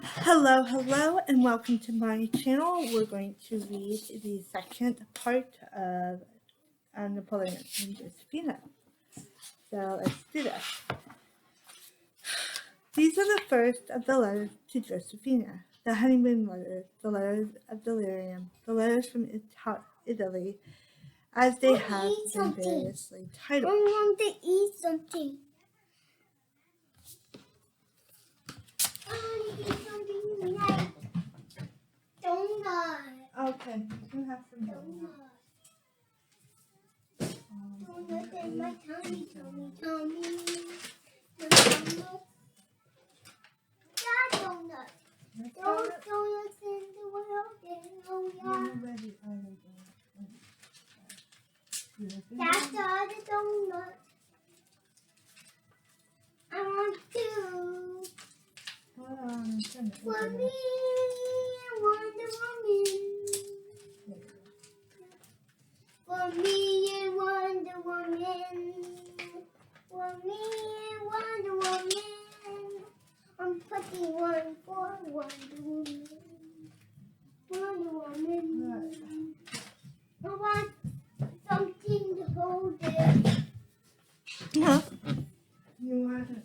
Hello, and welcome to my channel. We're going to read the second part of Napoleon and Josephine. So let's do this. These are the first of the letters to Josephine, the honeymoon letters, the letters of delirium, the letters from Italy, as they have been variously titled. I want to eat something. Like donut. Okay, you can have some donut. Donut in my tummy. Donut. Yeah, donut. Those donuts in the world. That's the other donut. I want two. For me, Wonder Woman. For me, Wonder Woman. For me, Wonder Woman. I'm putting one for Wonder Woman. Wonder Woman. I want something to hold it. Yeah. You want it?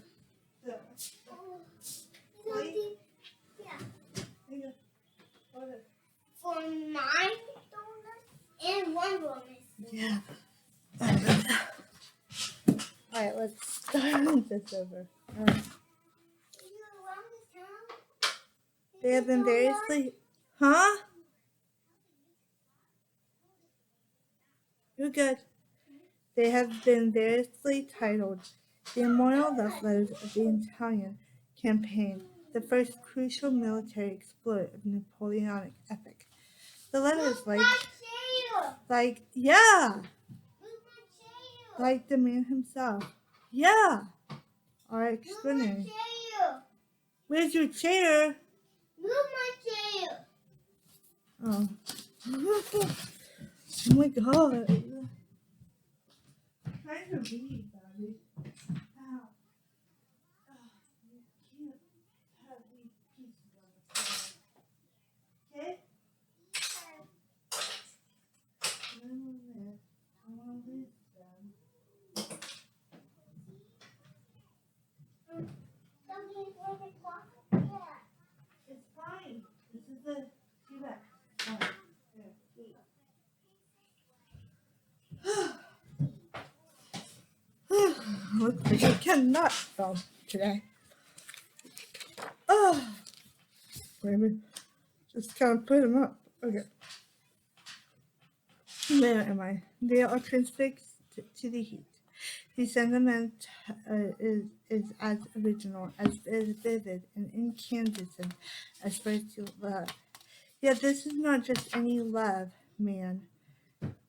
For 9 donuts and 1 woman. Yeah. Alright, let's start this over. They have been variously. Huh? You're good. They have been variously titled The Immortal Love Letters of the Italian Campaign, the first crucial military exploit of Napoleonic epic. The letters like the man himself. Yeah, are extraordinary. Where's your chair? Move my chair. Oh. Oh my god. I'm trying to read, Bobby. Ow. You can't have these pieces on the floor. Okay? I want to lose them. It's fine. This is the T-Rex. Looks like I cannot film today. Oh, maybe just kind of put them up. Okay. Where am I? They are transfixed to the heat. The sentiment is as original, as vivid, and incandescent as first love. Yet this is not just any love, man.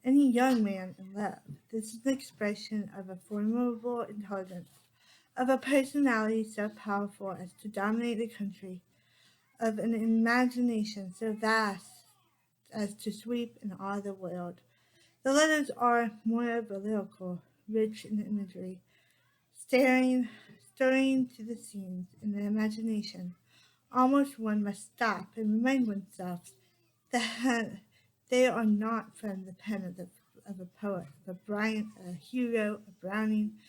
Any young man in love. This is the expression of a formidable intelligence, of a personality so powerful as to dominate the country, of an imagination so vast as to sweep and awe the world. The letters are moreover lyrical, rich in imagery, stirring to the scenes in the imagination. Almost one must stop and remind oneself that they are not from the pen of a poet, of a Bryant, a hero, a Browning,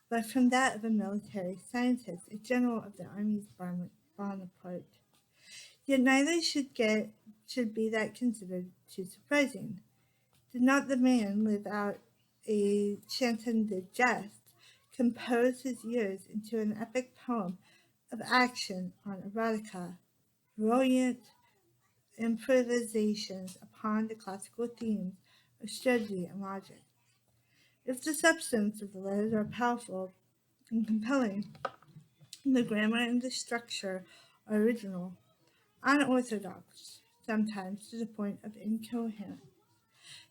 but from that of a military scientist, a general of the armies Bonaparte. Yet neither should be that considered too surprising. Did not the man live out a chanson de geste, compose his years into an epic poem of action on erotica, brilliant improvisations upon the classical themes of strategy and logic? If the substance of the letters are powerful and compelling, the grammar and the structure are original, unorthodox, sometimes to the point of incoherence.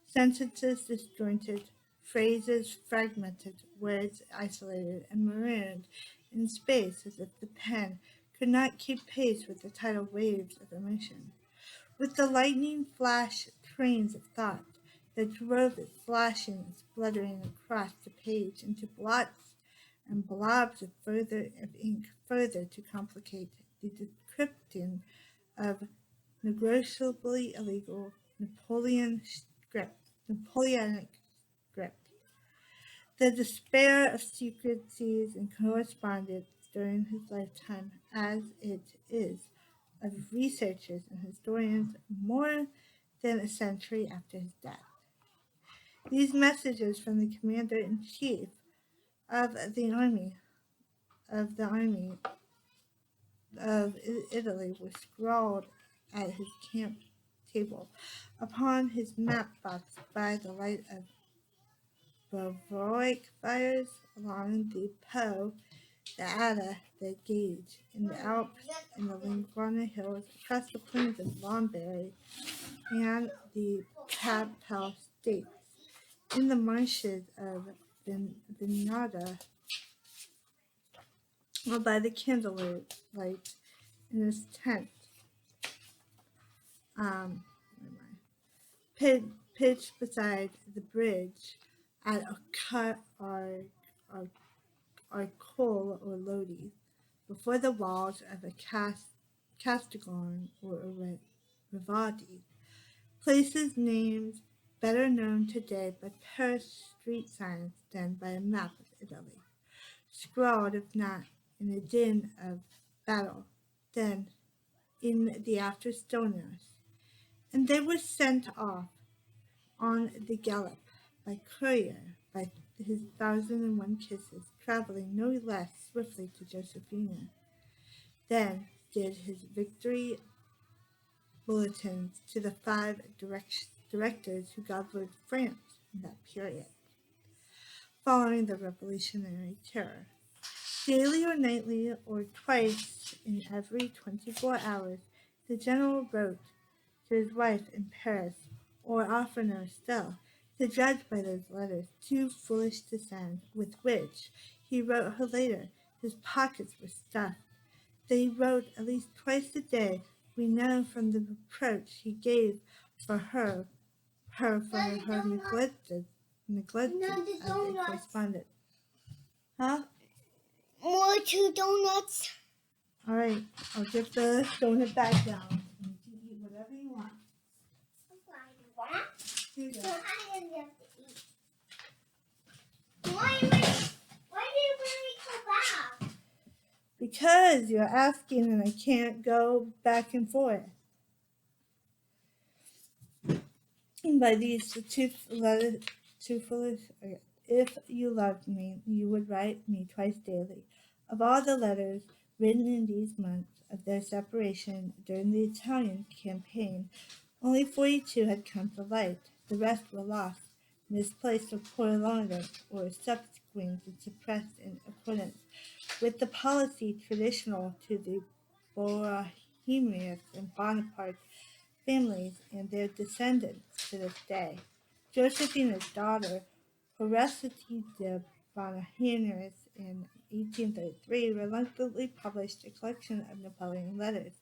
Sentences disjointed, phrases fragmented, words isolated and marooned in space as if the pen could not keep pace with the tidal waves of emotion, with the lightning flash trains of thought that drove it flashing and spluttering across the page into blots and blobs of ink further to complicate the decrypting of negotiably illegal Napoleonic script. The despair of secrecies and correspondence during his lifetime, as it is of researchers and historians more than a century after his death. These messages from the commander-in-chief of the army of Italy were scrawled at his camp table upon his map box by the light of bivouac fires along the Po, the Adda, the Gage, in the Alps, in the Lingana Hills, across the plains of Lombardy, and the Papal States, in the marshes of Venada, or by the candlelight in his tent, um, pitched beside the bridge at Arcole or Lodi, before the walls of a Castiglione or a Rivadi, places names better known today by Paris street signs than by a map of Italy, scrawled if not in the din of battle, then in the after stillness, and they were sent off on the gallop by courier, by his 1,001 kisses, traveling no less swiftly to Josephina than did his victory bulletins to the 5 directors who governed France in that period, following the Revolutionary Terror. Daily or nightly, or twice in every 24 hours, the general wrote to his wife in Paris, or oftener still, to judge by those letters, too foolish to send, with which he wrote her later. His pockets were stuffed. They wrote at least twice a day. We know from the reproach he gave for her for her neglected as a correspondent. Huh? More 2 donuts. All right, I'll get the donut back down. And you can eat whatever you want. Here you go. Why did we come back? Because you're asking and I can't go back and forth. And by these two foolish, okay. If you loved me, you would write me twice daily. Of all the letters written in these months of their separation during the Italian campaign, only 42 had come to light. The rest were lost, misplaced or prolonged, or subsequent and suppressed in accordance with the policy traditional to the Bohemians and Bonaparte families and their descendants to this day. Josephina's daughter, Horacetti de Bohemians, in 1833, reluctantly published a collection of Napoleon letters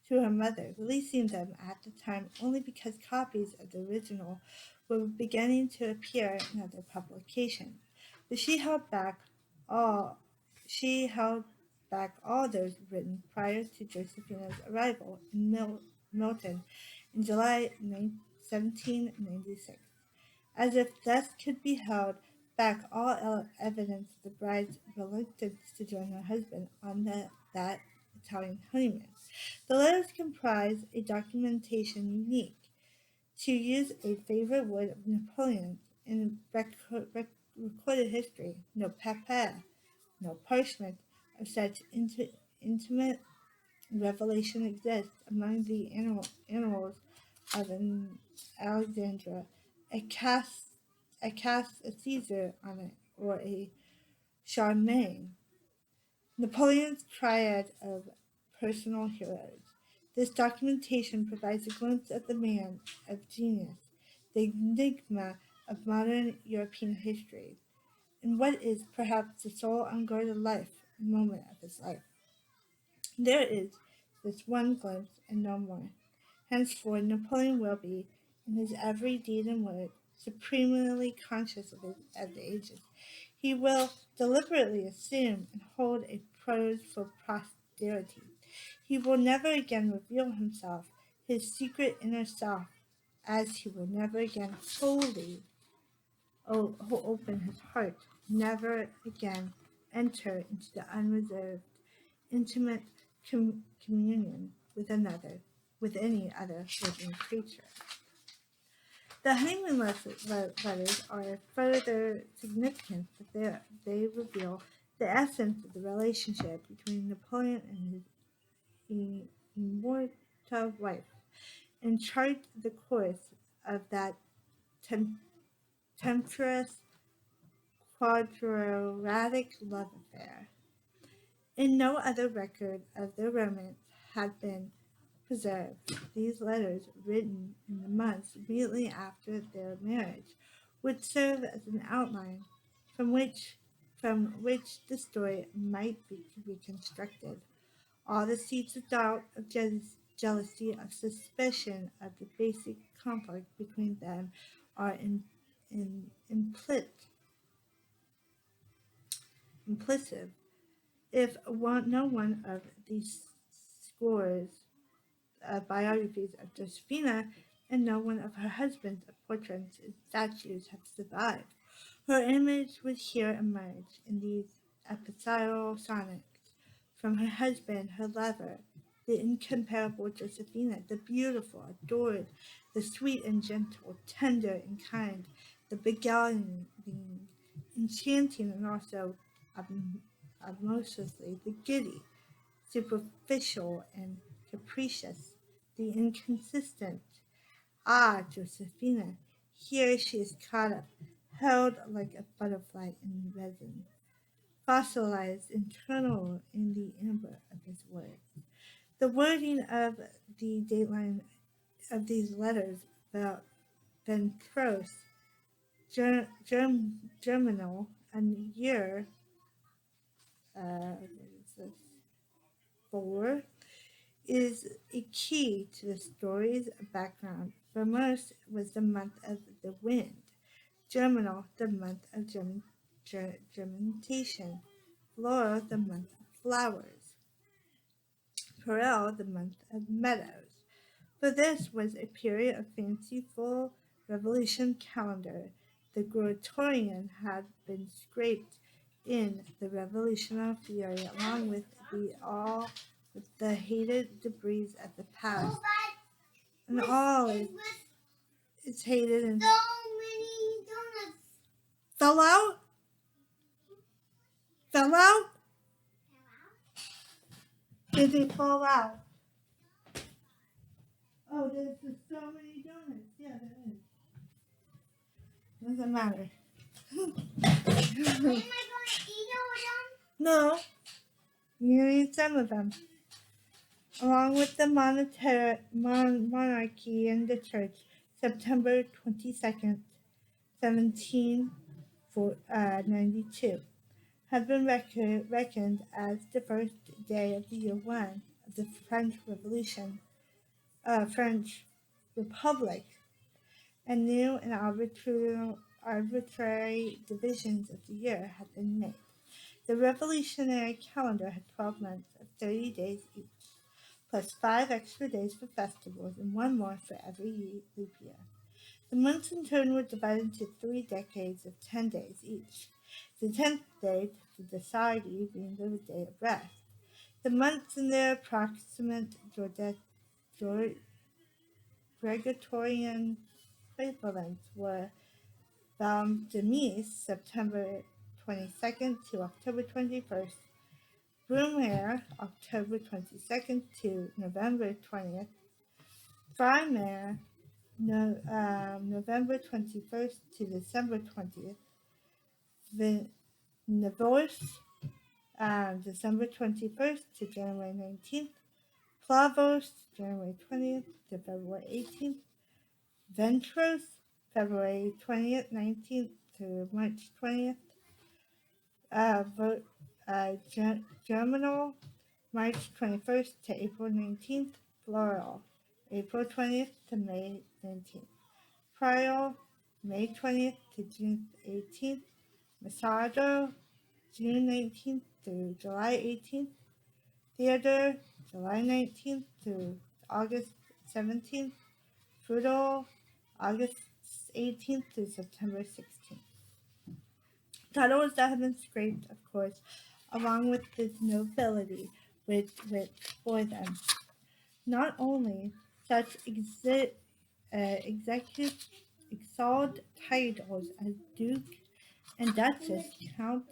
to her mother, releasing them at the time only because copies of the original were beginning to appear in other publications. But all she held back all those written prior to Josephina's arrival in Milton in July 1796, as if thus could be held back all evidence of the bride's reluctance to join her husband on that Italian honeymoon. The letters comprise a documentation unique, to use a favorite word of Napoleon's, in recorded history. No papier, no parchment of such intimate revelation exists among the annals of an Alexandria. A Caesar on it, or a Charlemagne. Napoleon's triad of personal heroes. This documentation provides a glimpse of the man of genius, the enigma of modern European history, in what is perhaps the sole unguarded moment of his life. There is this one glimpse and no more. Henceforth, Napoleon will be, in his every deed and word, supremely conscious of the ages. He will deliberately assume and hold a prose for posterity. He will never again reveal himself, his secret inner self, as he will never again wholly open his heart, never again enter into the unreserved, intimate communion with another, with any other living creature. The honeymoon letters are further significant that they reveal the essence of the relationship between Napoleon and his immortal wife, and chart the course of that tempestuous quadratic love affair. In no other record of their romance have been preserved. These letters, written in the months immediately after their marriage, would serve as an outline from which the story might be reconstructed. All the seeds of doubt, of jealousy, of suspicion, of the basic conflict between them are implicit. If no one of these scores biographies of Josephina, and no one of her husband's portraits and statues have survived. Her image would here emerge in these epistle sonnets from her husband, her lover, the incomparable Josephina, the beautiful, adored, the sweet and gentle, tender and kind, the beguiling, enchanting, and also obnoxiously the giddy, superficial and capricious, the inconsistent. Ah, Josephina, here she is caught up, held like a butterfly in resin, fossilized internal in the amber of his words. The wording of the dateline of these letters about Ben Cross, Germinal, a year, what is this, 4, is a key to the story's background. Vermouth was the month of the wind, Germinal the month of germination, Floral the month of flowers, Perel the month of meadows. For this was a period of fanciful revolution calendar. The Gregorian had been scraped in the revolutionary fury along with the hated debris of the past, and all it's hated and So many donuts. fell out, fell out. Did they fall out? Oh, there's just so many donuts. Yeah, there is. Doesn't matter. Am I going to eat all of them? No, you eat some of them. Along with the monarchy and the church, September 22nd, 1792, have been reckoned as the first day of the year 1 of the French Revolution, French Republic, and new and arbitrary divisions of the year had been made. The revolutionary calendar had 12 months of 30 days each, plus 5 extra days for festivals and 1 more for every leap year. The months in turn were divided into 3 decades of 10 days each, the 10th day, the Decadi, being the day of rest. The months in their approximate Gregorian equivalents were Valdemise, September 22nd to October 21st, Brumaire, October 22nd to November 20th, Frimaire, November 21st to December 20th, Navos, December 21st to January 19th, Plavos, January 20th to February 18th, Ventros, February 20th, 19th to March 20th, Germinal, March 21st to April 19th, Floral, April 20th to May 19th, Prial, May 20th to June 18th, Masado, June 19th through July 18th, Theater, July 19th through August 17th. Frutal, August 18th through September 16th. Titles that have been scraped, of course, along with the nobility with for them. Not only such executive exalt titles as Duke and Duchess, Count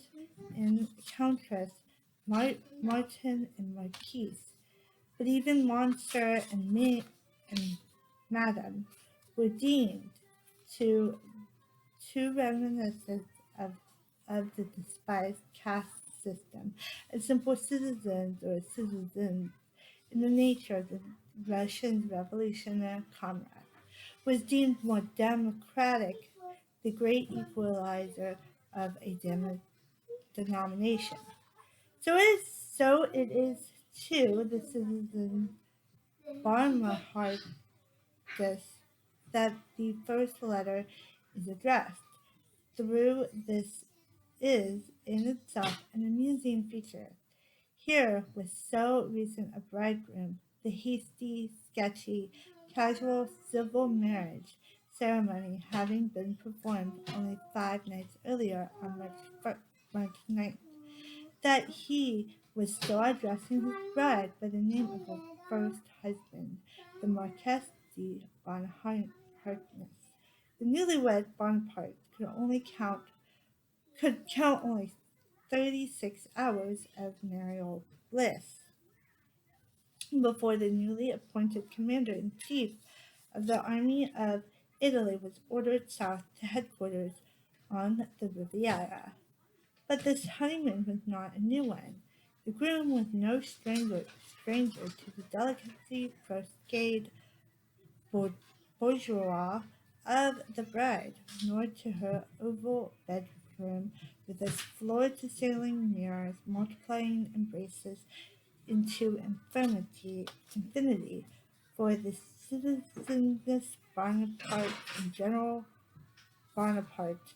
and Countess, Martin and Marquise, but even Monsieur and and Madame were deemed to too reminiscent of, of the despised caste system, as simple citizens or citizens in the nature of the Russian revolutionary comrade, was deemed more democratic, the great equalizer of a denomination. So it is to the citizen Barnhart that the first letter is addressed. Through this is in itself an amusing feature. Here was so recent a bridegroom, the hasty, sketchy, casual civil marriage ceremony having been performed only 5 nights earlier on March 9th, that he was still addressing his bride by the name of her first husband, the Marquess de Harkness. The newlywed Bonaparte could count only 36 hours of marital bliss before the newly appointed commander-in-chief of the army of Italy was ordered south to headquarters on the Riviera. But this honeymoon was not a new one. The groom was no stranger to the delicacy brocade bourgeois of the bride, nor to her oval bedroom with its floor-to-ceiling mirrors multiplying embraces into infinity, for the citizens Bonaparte and General Bonaparte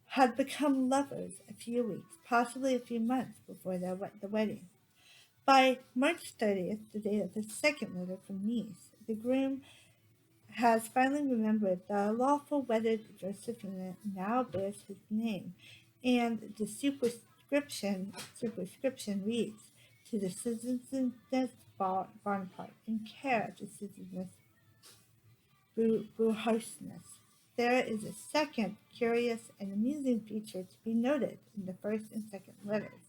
had become lovers a few weeks, possibly a few months before the wedding. By March 30th, the date of the second letter from Nice, the groom has finally remembered that a lawful wedded Josephine now bears his name, and the superscription reads, to the citizens Bonaparte, in care of the citizens Beauharnais. There is a second curious and amusing feature to be noted in the first and second letters.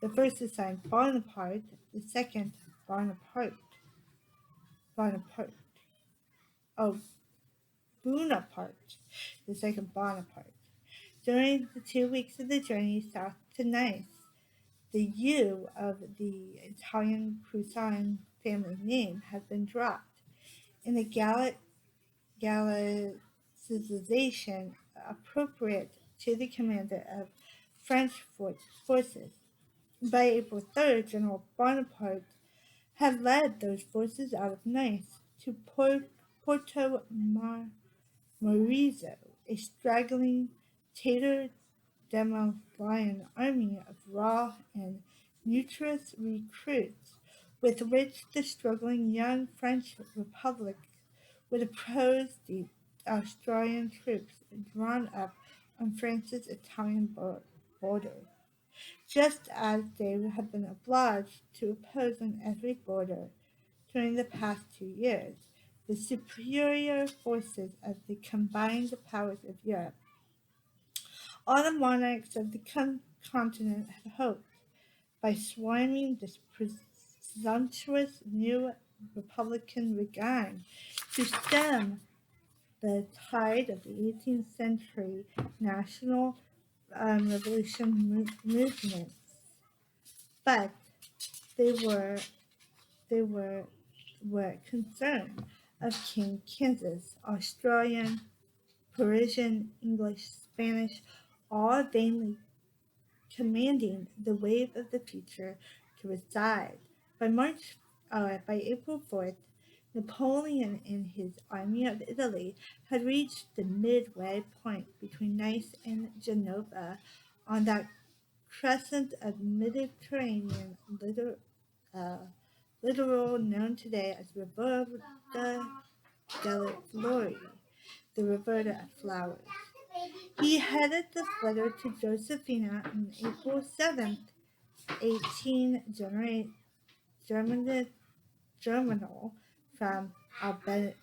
The first is signed Bonaparte, the second Bonaparte. Bonaparte. Oh, Bonaparte, the second Bonaparte. During the 2 weeks of the journey south to Nice, the U of the Italian Cruzan family name has been dropped. In the Gallicization appropriate to the commander of French forces. By April 3rd, General Bonaparte had led those forces out of Nice to Porto Morizo, a straggling tatter-demalion army of raw and nutritious recruits with which the struggling young French Republic would oppose the Austrian troops drawn up on France's Italian border, just as they had been obliged to oppose on every border during the past 2 years the superior forces of the combined powers of Europe. All the monarchs of the continent had hoped, by swarming this presumptuous new republican regime, to stem the tide of the 18th century national revolution movements, but they were concerned of King Kansas, Australian, Parisian, English, Spanish, all vainly commanding the wave of the future to reside. By April 4th, Napoleon and his army of Italy had reached the midway point between Nice and Genova on that crescent of Mediterranean literal known today as Roberta della Flori, the Roberta of Flowers. He headed this letter to Josephina on April 7th, 18 Germinal from Albania.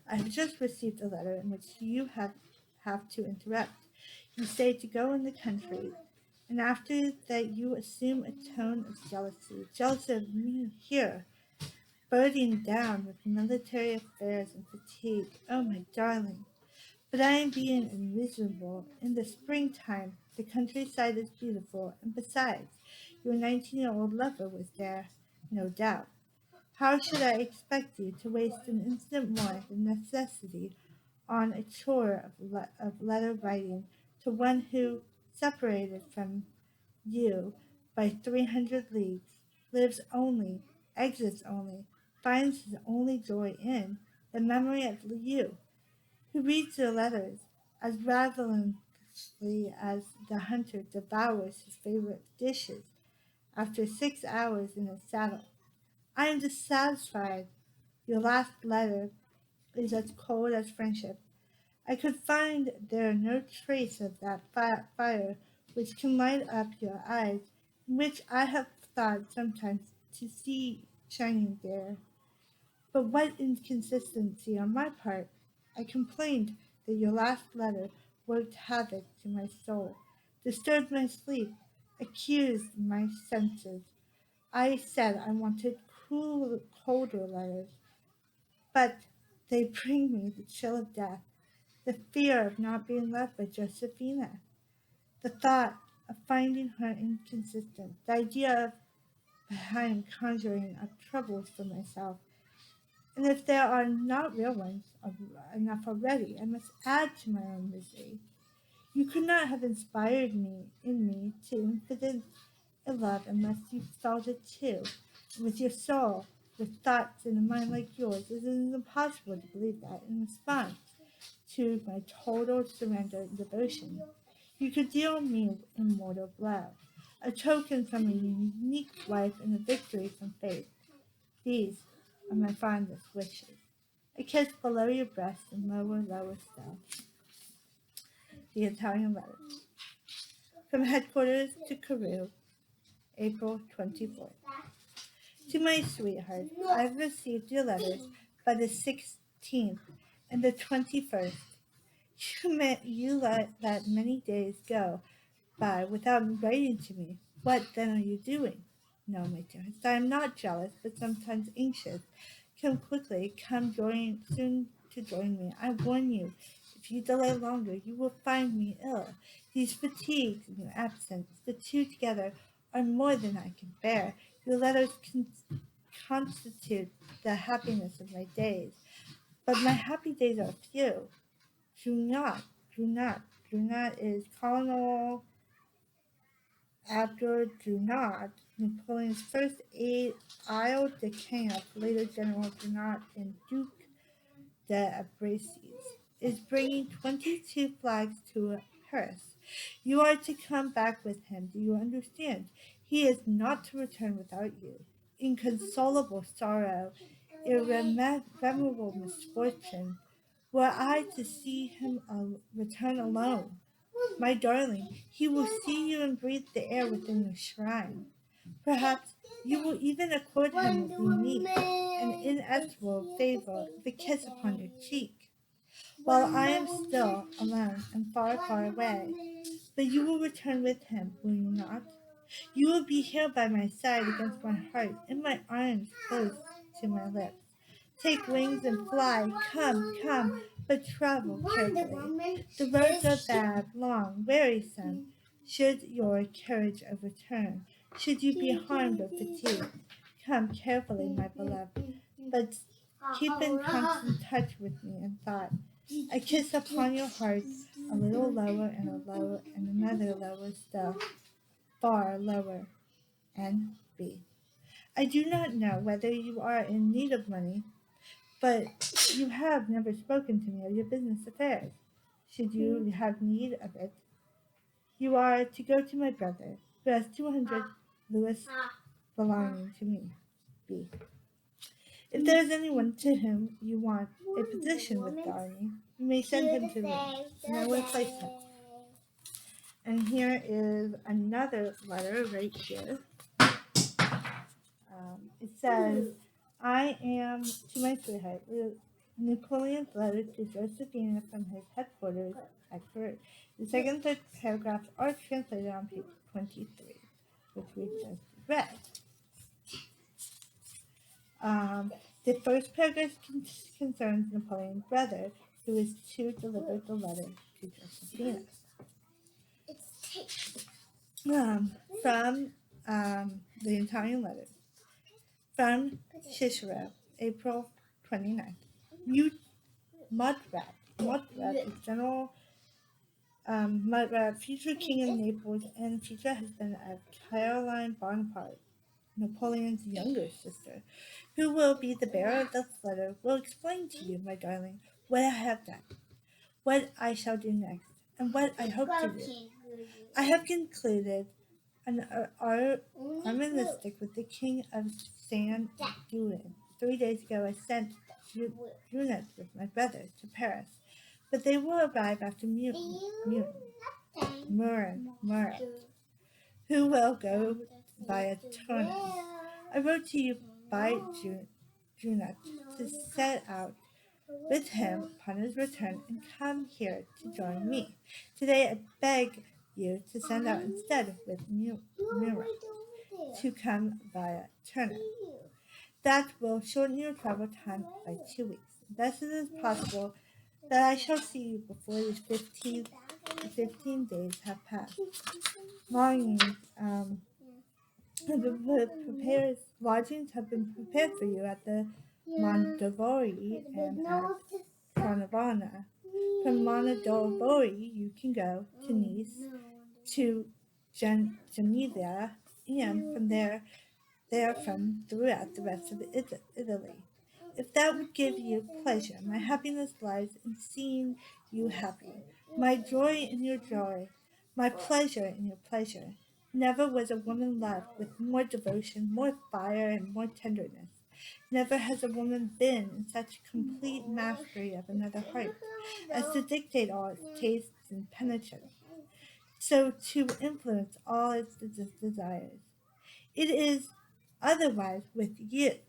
I have just received a letter in which you have to interrupt. You say to go in the country, and after that you assume a tone of jealousy, jealous of me here, burdened down with military affairs and fatigue. Oh, my darling, but I am being unreasonable. In the springtime, the countryside is beautiful, and besides, your 19-year-old lover was there, no doubt. How should I expect you to waste an instant more than necessity on a chore of letter writing to one who, separated from you by 300 leagues, lives only, exists only, finds his only joy in the memory of you, who reads your letters as ravenously as the hunter devours his favorite dishes after 6 hours in a saddle. I am dissatisfied. Your last letter is as cold as friendship. I could find there no trace of that fire which can light up your eyes, and which I have thought sometimes to see shining there. But what inconsistency on my part! I complained that your last letter worked havoc to my soul, disturbed my sleep, accused my senses. I said I wanted colder letters, but they bring me the chill of death, the fear of not being loved by Josephina, the thought of finding her inconsistent, the idea of I am conjuring up troubles for myself. And if there are not real ones enough already, I must add to my own misery. You could not have inspired me to infinite love unless you felt it too. With your soul, with thoughts in a mind like yours, it is impossible to believe that in response to my total surrender and devotion, you could deal me immortal blow, a token from a unique life and a victory from faith. These are my fondest wishes. A kiss below your breast and lower still. The Italian letter. From headquarters to Carew, April 24th. To my sweetheart, I've received your letters by the 16th and the 21st. You let many days go by without writing to me. What then are you doing? No, my dearest, I am not jealous, but sometimes anxious. Come quickly, soon to join me. I warn you, if you delay longer, you will find me ill. These fatigues and your absence, the two together, are more than I can bear. Your letters constitute the happiness of my days, but my happy days are few. Junot, Junot, Junot is Colonel Abdur Junot, Napoleon's first aide de camp, later General Junot and Duke de Bracies, is bringing 22 flags to Paris. You are to come back with him, do you understand? He is not to return without you. Inconsolable sorrow, irremediable misfortune, were I to see him return alone. My darling, he will see you and breathe the air within your shrine. Perhaps you will even accord him the unique and inestimable favor of a kiss upon your cheek, while I am still alone and far, far away. But you will return with him, will you not? You will be here by my side against my heart, in my arms close to my lips. Take wings and fly, come, but travel carefully. The roads are bad, long, wearisome. Should your carriage overturn, should you be harmed or fatigued, come carefully, my beloved, but keep in constant touch with me in thought. A kiss upon your heart, a little lower and a lower and another lower still, far lower, N.B. I do not know whether you are in need of money, but you have never spoken to me of your business affairs. Should you have need of it, you are to go to my brother, who has 200 Louis belonging to me. B. If there is anyone to whom you want a position with Darnie, you may send him to me, and I will place him. And here is another letter right here. It says, I am to my sweetheart. Napoleon's letter to Josephine from his headquarters at Keary. The second and third paragraphs are translated on page 23, which we just read. The first paragraph concerns Napoleon's brother, who is to deliver the letter to Josephine. From the Italian letter. From Cicero, April 29th. Mudrad is General Mudrad, future king of Naples and future husband of Caroline Bonaparte, Napoleon's younger sister, who will be the bearer of this letter, will explain to you, my darling, what I have done, what I shall do next, and what I hope to do. I have concluded an armistice with the king of San Juan. 3 days ago I sent Junets with my brother to Paris, but they will arrive after Murat, who will go by a Tunis. I wrote to you by Junet to set out with him upon his return and come here to join me. Today I beg you to send out instead with Murat to come via Tunis. That will shorten your travel time by 2 weeks. Thus it is possible that I shall see you before these 15 days have passed. Lodgings have been prepared for you at the Mondovori and at Carnavana. From Mondovori you can go to Nice, to Geneva, and from there throughout the rest of Italy. If that would give you pleasure, my happiness lies in seeing you happy, my joy in your joy, my pleasure in your pleasure. Never was a woman loved with more devotion, more fire, and more tenderness. Never has a woman been in such complete mastery of another heart as to dictate all its tastes and penetrate, so to influence all its desires. It is otherwise with you.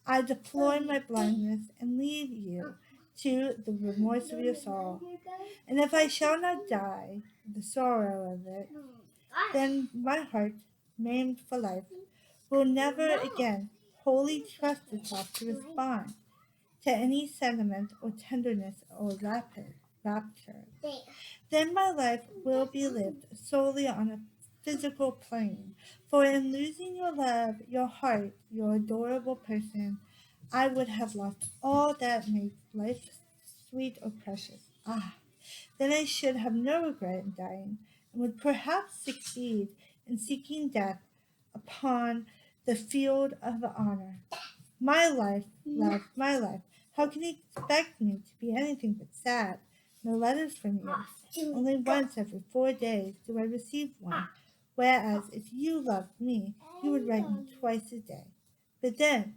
I deplore my blindness and leave you to the remorse of your soul. And if I shall not die of the sorrow of it, then my heart, maimed for life, will never again wholly trust itself to respond to any sentiment or tenderness or rapture. Then my life will be lived solely on a physical plane, for in losing your love, your heart, your adorable person, I would have lost all that makes life sweet or precious. Then I should have no regret in dying, and would perhaps succeed in seeking death upon the field of honor. My life, love, my life. How can you expect me to be anything but sad? No letters from you. Only once every 4 days do I receive one. Whereas if you loved me, you would write me twice a day. But then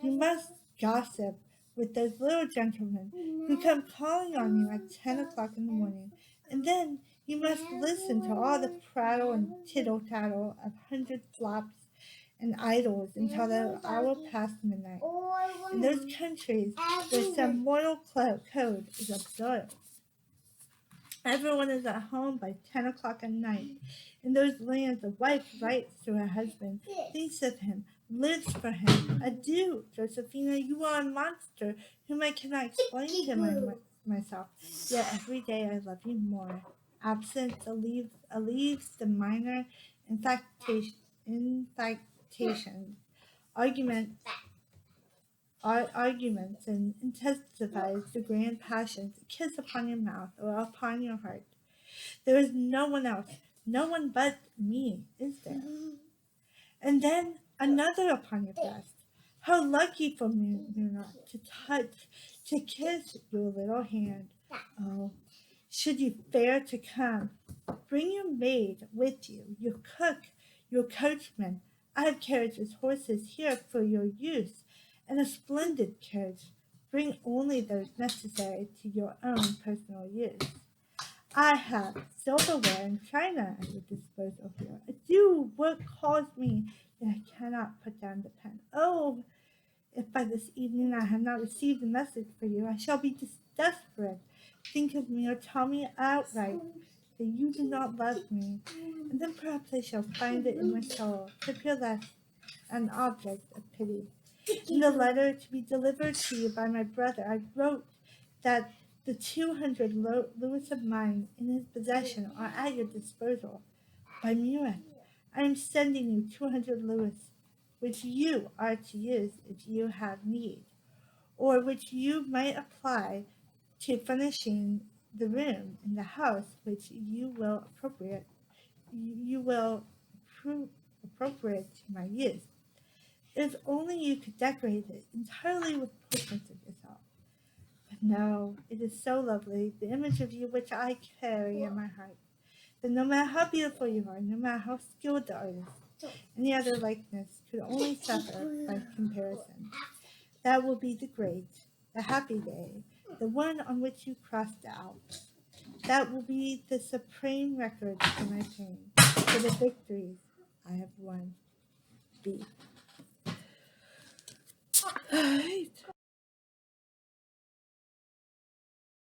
you must gossip with those little gentlemen who come calling on you at 10 o'clock in the morning, and then you must listen to all the prattle and tittle-tattle of 100 flops and idols until the hour past midnight. In those countries where some mortal code is observed, everyone is at home by 10 o'clock at night. In those lands, a wife writes to her husband, thinks of him, lives for him. Adieu, Josephina, you are a monster whom I cannot explain to myself. Yet every day I love you more. Absence alleviates the minor infectations, arguments, and intensifies the grand passions. A kiss upon your mouth or upon your heart. There is no one else, no one but me, is there? And then another upon your breast. How lucky for me not to touch, to kiss your little hand. Oh, should you fare to come, bring your maid with you, your cook, your coachman. I have carriages, horses here for your use, and a splendid carriage. Bring only those necessary to your own personal use. I have silverware and china at your disposal here. Do what calls me, and I cannot put down the pen. Oh, if by this evening I have not received a message for you, I shall be desperate. Think of me or tell me outright that you do not love me, and then perhaps I shall find it in my soul to feel less an object of pity. In the letter to be delivered to you by my brother, I wrote that the 200 louis of mine in his possession are at your disposal. By Murat, I am sending you 200 louis, which you are to use if you have need, or which you might apply to furnishing the room in the house which you will appropriate to my use. If only you could decorate it entirely with portraits of yourself. But no, it is so lovely, the image of you which I carry in my heart, that no matter how beautiful you are, no matter how skilled the artist, any other likeness could only suffer by comparison. That will be the great, the happy day, the one on which you crossed the Alps. That will be the supreme record for my pain, for the victories I have won. B. All right.